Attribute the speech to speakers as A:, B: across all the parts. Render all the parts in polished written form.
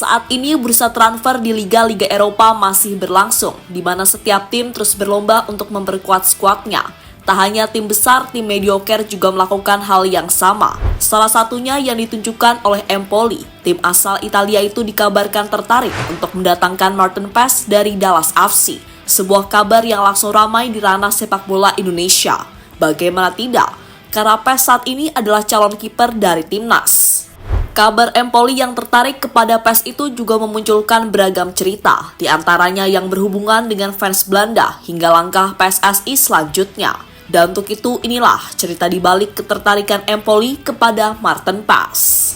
A: Saat ini bursa transfer di liga-liga Eropa masih berlangsung, di mana setiap tim terus berlomba untuk memperkuat skuadnya. Tak hanya tim besar, tim mediocre juga melakukan hal yang sama. Salah satunya yang ditunjukkan oleh Empoli. Tim asal Italia itu dikabarkan tertarik untuk mendatangkan Maarten Paes dari Dallas FC. Sebuah kabar yang langsung ramai di ranah sepak bola Indonesia. Bagaimana tidak? Karena Paes saat ini adalah calon kiper dari timnas. Kabar Empoli yang tertarik kepada Paes itu juga memunculkan beragam cerita, di antaranya yang berhubungan dengan fans Belanda hingga langkah PSSI selanjutnya. Dan untuk itu inilah cerita di balik ketertarikan Empoli kepada Maarten Paes.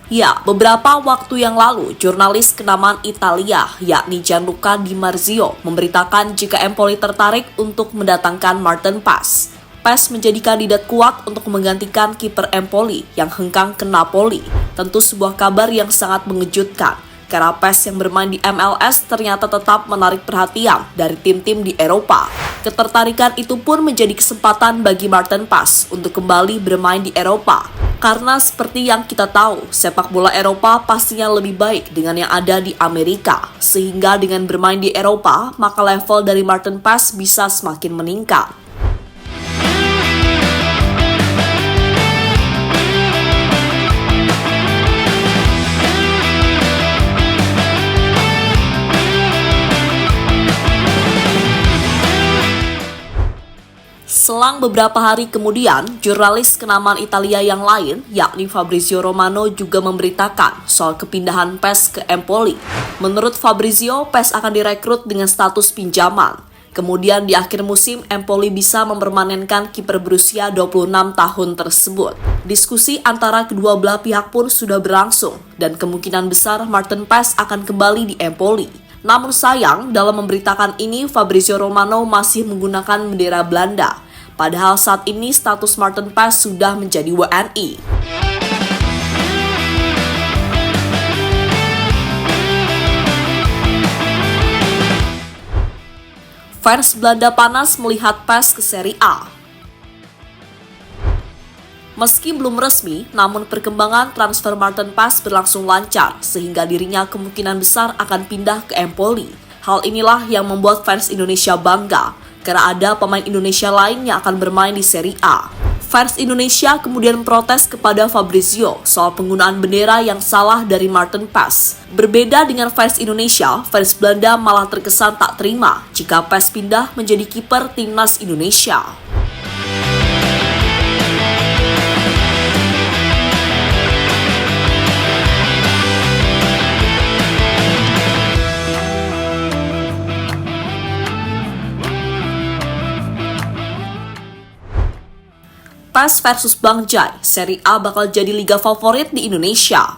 A: Ya, beberapa waktu yang lalu, jurnalis kenamaan Italia, yakni Gianluca Di Marzio, memberitakan jika Empoli tertarik untuk mendatangkan Maarten Paes. Paes menjadi kandidat kuat untuk menggantikan kiper Empoli yang hengkang ke Napoli. Tentu sebuah kabar yang sangat mengejutkan, karena Paes yang bermain di MLS ternyata tetap menarik perhatian dari tim-tim di Eropa. Ketertarikan itu pun menjadi kesempatan bagi Maarten Paes untuk kembali bermain di Eropa. Karena seperti yang kita tahu, sepak bola Eropa pastinya lebih baik dengan yang ada di Amerika. Sehingga dengan bermain di Eropa, maka level dari Maarten Paes bisa semakin meningkat. Selang beberapa hari kemudian, jurnalis kenamaan Italia yang lain, yakni Fabrizio Romano juga memberitakan soal kepindahan Paes ke Empoli. Menurut Fabrizio, Paes akan direkrut dengan status pinjaman. Kemudian di akhir musim, Empoli bisa mempermanenkan kiper berusia 26 tahun tersebut. Diskusi antara kedua belah pihak pun sudah berlangsung, dan kemungkinan besar Maarten Paes akan kembali di Empoli. Namun sayang, dalam memberitakan ini, Fabrizio Romano masih menggunakan bendera Belanda. Padahal saat ini status Maarten Paes sudah menjadi WNI. Fans Belanda panas melihat Paes ke Serie A. Meski belum resmi, namun perkembangan transfer Maarten Paes berlangsung lancar, sehingga dirinya kemungkinan besar akan pindah ke Empoli. Hal inilah yang membuat fans Indonesia bangga, karena ada pemain Indonesia lain yang akan bermain di Serie A. Fans Indonesia kemudian protes kepada Fabrizio soal penggunaan bendera yang salah dari Maarten Paes. Berbeda dengan fans Indonesia, fans Belanda malah terkesan tak terima jika Paes pindah menjadi kiper timnas Indonesia. Paes versus Bang Jai, Serie A bakal jadi liga favorit di Indonesia.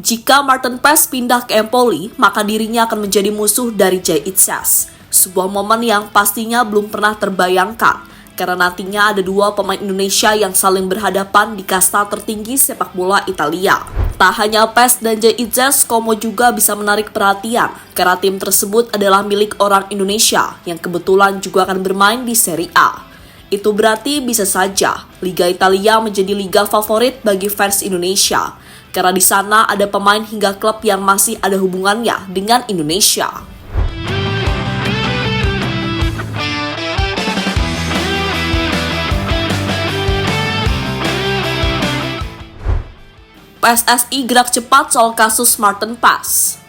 A: Jika Maarten Paes pindah ke Empoli, maka dirinya akan menjadi musuh dari Jai Itzes. Sebuah momen yang pastinya belum pernah terbayangkan, karena nantinya ada dua pemain Indonesia yang saling berhadapan di kasta tertinggi sepak bola Italia. Tak hanya Paes dan Jai Itzes, Como juga bisa menarik perhatian karena tim tersebut adalah milik orang Indonesia yang kebetulan juga akan bermain di Serie A. Itu berarti bisa saja Liga Italia menjadi liga favorit bagi fans Indonesia karena di sana ada pemain hingga klub yang masih ada hubungannya dengan Indonesia. PSSI gerak cepat soal kasus Maarten Paes.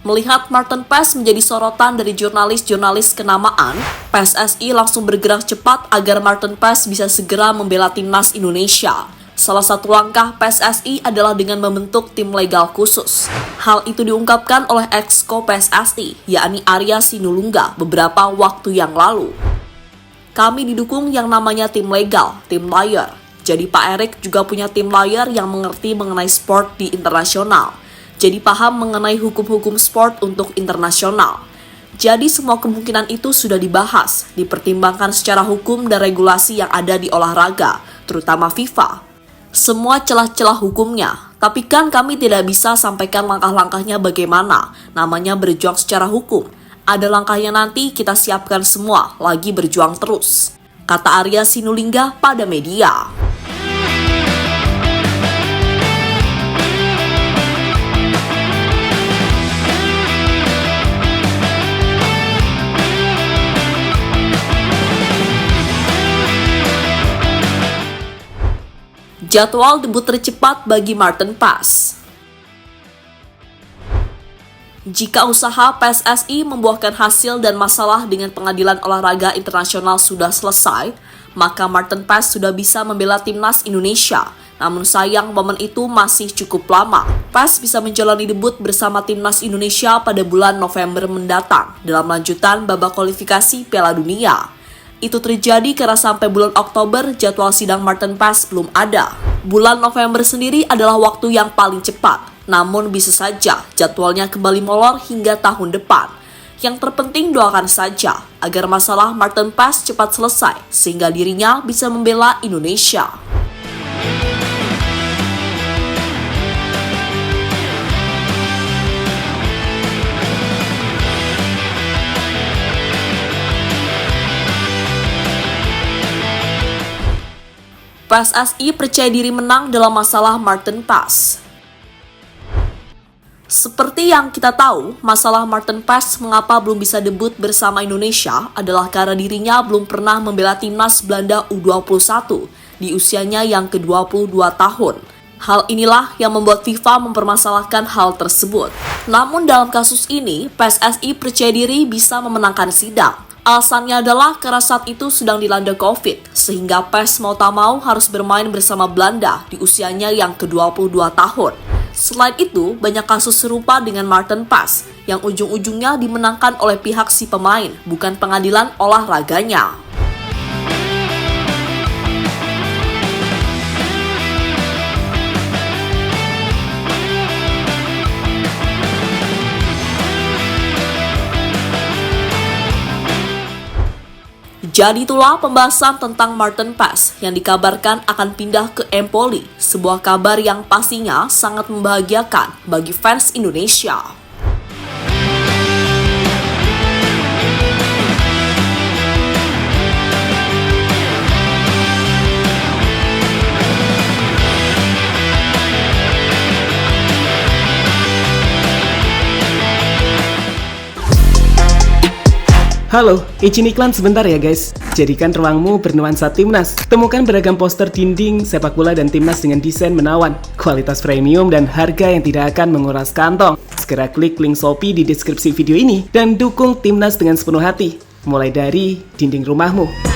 A: Melihat Maarten Paes menjadi sorotan dari jurnalis-jurnalis kenamaan, PSSI langsung bergerak cepat agar Maarten Paes bisa segera membela timnas Indonesia. Salah satu langkah PSSI adalah dengan membentuk tim legal khusus. Hal itu diungkapkan oleh ex-ko PSSI, yakni Arya Sinulinga, beberapa waktu yang lalu. Kami didukung yang namanya tim legal, tim lawyer. Jadi Pak Erik juga punya tim lawyer yang mengerti mengenai sport di internasional. Jadi paham mengenai hukum-hukum sport untuk internasional. Jadi semua kemungkinan itu sudah dibahas, dipertimbangkan secara hukum dan regulasi yang ada di olahraga, terutama FIFA. Semua celah-celah hukumnya, tapi kan kami tidak bisa sampaikan langkah-langkahnya bagaimana, namanya berjuang secara hukum. Ada langkahnya nanti kita siapkan semua, lagi berjuang terus. Kata Arya Sinulinga pada media. Jadwal debut tercepat bagi Martin Paes. Jika usaha PSSI membuahkan hasil dan masalah dengan Pengadilan Olahraga Internasional sudah selesai, maka Martin Paes sudah bisa membela timnas Indonesia. Namun sayang momen itu masih cukup lama. Paes bisa menjalani debut bersama timnas Indonesia pada bulan November mendatang dalam lanjutan babak kualifikasi Piala Dunia. Itu terjadi karena sampai bulan Oktober jadwal sidang Martin Paes belum ada. Bulan November sendiri adalah waktu yang paling cepat, namun bisa saja jadwalnya kembali molor hingga tahun depan. Yang terpenting doakan saja agar masalah Martin Paes cepat selesai sehingga dirinya bisa membela Indonesia. PSSI percaya diri menang dalam masalah Martin Paes. Seperti yang kita tahu, masalah Martin Paes mengapa belum bisa debut bersama Indonesia adalah karena dirinya belum pernah membela timnas Belanda U21 di usianya yang ke-22 tahun. Hal inilah yang membuat FIFA mempermasalahkan hal tersebut. Namun dalam kasus ini, PSSI percaya diri bisa memenangkan sidang. Alasannya adalah karena saat itu sedang dilanda COVID, sehingga Paes mau tak mau harus bermain bersama Belanda di usianya yang ke-22 tahun. Selain itu, banyak kasus serupa dengan Martin Paes, yang ujung-ujungnya dimenangkan oleh pihak si pemain, bukan pengadilan olahraganya. Jadi itulah pembahasan tentang Martin Paes yang dikabarkan akan pindah ke Empoli, sebuah kabar yang pastinya sangat membahagiakan bagi fans Indonesia.
B: Halo, izin iklan sebentar ya guys. Jadikan ruangmu bernuansa timnas. Temukan beragam poster dinding, sepak bola dan timnas dengan desain menawan, kualitas premium dan harga yang tidak akan menguras kantong. Segera klik link Shopee di deskripsi video ini dan dukung timnas dengan sepenuh hati. Mulai dari dinding rumahmu.